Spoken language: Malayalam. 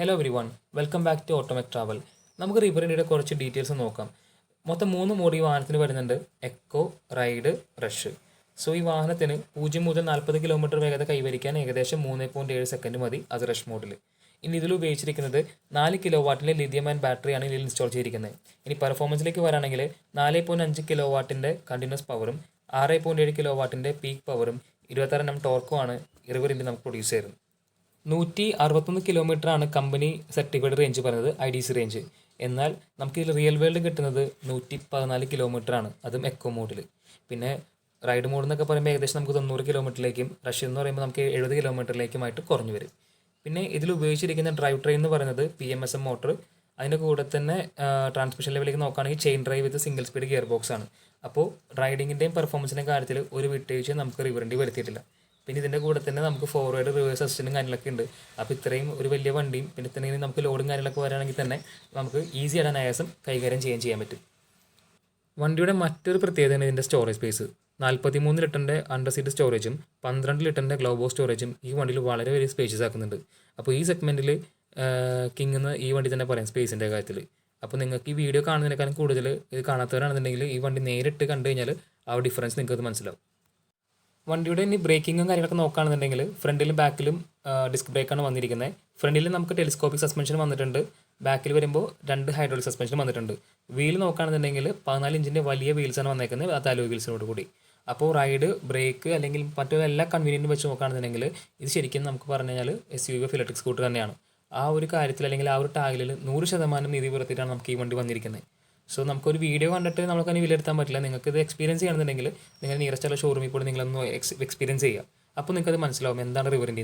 Hello everyone, welcome back to Automech travel. നമുക്ക് റിവറിൻ്റെ കുറച്ച് ഡീറ്റെയിൽസ് നോക്കാം. മൊത്തം 3 മോഡ് ഈ വാഹനത്തിന് വരുന്നുണ്ട്: എക്കോ, റൈഡ്, റഷ്. സോ ഈ വാഹനത്തിന് 0 മുതൽ 40 കിലോമീറ്റർ വേഗത കൈവരിക്കാൻ ഏകദേശം 3.7 സെക്കൻഡ് മതി, അത് റഷ് മോഡിൽ. ഇനി ഇതിൽ ഉപയോഗിച്ചിരിക്കുന്നത് 4 കിലോ വാട്ടിൻ്റെ ലിഥിയം അയൺ ബാറ്ററിയാണ് ഇതിൽ ഇൻസ്റ്റാൾ ചെയ്തിരിക്കുന്നത്. ഇനി പെർഫോമൻസിലേക്ക് വരാണെങ്കിൽ 4.5 കിലോ വാട്ടിൻ്റെ കണ്ടിന്യൂസ് പവറും 6.7 കിലോ വാട്ടിൻ്റെ പീക്ക് പവറും 26 Nm ടോർക്കുമാണ് റിവറിൻ്റെ നമുക്ക് പ്രൊഡ്യൂസ് ചെയ്യുന്നത്. 161 കിലോമീറ്ററാണ് കമ്പനി സർട്ടിഫൈഡ് റേഞ്ച് പറയുന്നത്, IDC റേഞ്ച്. എന്നാൽ നമുക്ക് ഇതിൽ റിയൽ വേൾഡ് കിട്ടുന്നത് 114 കിലോമീറ്ററാണ്, അതും എക്കോ മോഡിൽ. പിന്നെ റൈഡ് മോഡ് എന്നൊക്കെ പറയുമ്പോൾ ഏകദേശം നമുക്ക് 90 കിലോമീറ്ററിലേക്കും, റഷ് എന്ന് പറയുമ്പോൾ നമുക്ക് 70 കിലോമീറ്ററിലേക്കുമായിട്ട് കുറഞ്ഞു വരും. പിന്നെ ഇതിൽ ഉപയോഗിച്ചിരിക്കുന്ന ഡ്രൈവ് ട്രെയിൻ എന്ന് പറയുന്നത് PMSM മോട്ടർ. അതിൻ്റെ കൂടെ തന്നെ ട്രാൻസ്മിഷൻ ലെവലിലേക്ക് നോക്കുകയാണെങ്കിൽ ചെയിൻ ഡ്രൈവ് വിത്ത് സിംഗിൾ സ്പീഡ് ഗിയർ ബോക്സ് ആണ്. അപ്പോൾ റൈഡിങ്ങിൻ്റെയും പെർഫോമൻസിൻ്റെയും കാര്യത്തിൽ ഒരു വിട്ടുവീഴ്ച നമുക്ക് റിവറിൻ്റെ വരുത്തിയിട്ടില്ല. പിന്നെ ഇതിൻ്റെ കൂടെ തന്നെ നമുക്ക് ഫോർവേഡ് റിവേഴ്സ് അസിസ്റ്റൻറ്റും കാര്യങ്ങളൊക്കെ ഉണ്ട്. അപ്പോൾ ഇത്രയും ഒരു വലിയ വണ്ടിയും പിന്നെ തന്നെ നമുക്ക് ലോഡും കാര്യങ്ങളൊക്കെ വരാണെങ്കിൽ തന്നെ നമുക്ക് ഈസി ആയിട്ട് അനായാസം കൈകാര്യം ചെയ്യാൻ പറ്റും. വണ്ടിയുടെ മറ്റൊരു പ്രത്യേകതയാണ് ഇതിൻ്റെ സ്റ്റോറേജ് സ്പേസ്. 43 ലിറ്ററിൻ്റെ അണ്ടർ സീറ്റ് സ്റ്റോറേജും 12 ലിറ്ററിൻ്റെ ഗ്ലോബോ സ്റ്റോറേജും ഈ വണ്ടിയിൽ വളരെ വലിയ സ്പേഷ്യസ് ആക്കുന്നുണ്ട്. അപ്പോൾ ഈ സെഗ്മെൻറ്റിൽ കിങ് എന്ന് ഈ വണ്ടി തന്നെ പറയാം സ്പേസിൻ്റെ കാര്യത്തിൽ. അപ്പോൾ നിങ്ങൾക്ക് ഈ വീഡിയോ കാണുന്നതിനേക്കാളും കൂടുതൽ ഇത് കാണാത്തവരാണെന്നുണ്ടെങ്കിൽ ഈ വണ്ടി നേരിട്ട് കണ്ടു കഴിഞ്ഞാൽ ആ ഡിഫറൻസ് നിങ്ങൾക്ക് മനസ്സിലാവും. വണ്ടിയുടെ ഇനി ബ്രേക്കിങ്ങും കാര്യങ്ങളൊക്കെ നോക്കുകയാണെന്നുണ്ടെങ്കിൽ ഫ്രണ്ടിലും ബാക്കിലും ഡിസ്ക് ബ്രേക്കാണ് വന്നിരിക്കുന്നത്. ഫ്രണ്ടിൽ നമുക്ക് ടെലിസ്കോപ്പിക് സസ്പെൻഷൻ വന്നിട്ടുണ്ട്, ബാക്കിൽ വരുമ്പോൾ 2 ഹൈഡ്രോളിക് സസ്പെൻഷൻ വന്നിട്ടുണ്ട്. വീൽ നോക്കുകയാണെന്നുണ്ടെങ്കിൽ 14 ഇഞ്ചിൻ്റെ വലിയ വീൽസാണ് വന്നേക്കുന്നത്, അത് അലോയ് വീൽസിനോട് കൂടി. അപ്പോൾ റൈഡ്, ബ്രേക്ക് അല്ലെങ്കിൽ മറ്റു എല്ലാ കൺവീനിയൻറ്റും വെച്ച് നോക്കുകയാണെന്നുണ്ടെങ്കിൽ ഇത് ശരിക്കും നമുക്ക് പറഞ്ഞു കഴിഞ്ഞാൽ SUV ഓഫ് ഇലക്ട്രിക് സ്കൂട്ടർ തന്നെയാണ്. ആ ഒരു കാര്യത്തിൽ അല്ലെങ്കിൽ ആ ഒരു ടാഗിൽ 100% നീതി പുലർത്തിയിട്ടാണ് നമുക്ക് ഈ വണ്ടി വന്നിരിക്കുന്നത്. സോ നമുക്കൊരു വീഡിയോ കണ്ടിട്ട് നമുക്കതിന് വിലയിരുത്താൻ പറ്റില്ല. നിങ്ങൾക്ക് ഇത് എക്സ്പീരിയൻസ് ചെയ്യണമെന്നുണ്ടെങ്കിൽ നിങ്ങൾ നിയറസ്റ്റ് ഉള്ള ഷോറൂമിൽ കൂടി നിങ്ങളൊന്ന് എക്സ്പീരിയൻസ് ചെയ്യുക. അപ്പോൾ നിങ്ങൾക്കത് മനസ്സിലാവും എന്താണ് റിവറിൻ്റെ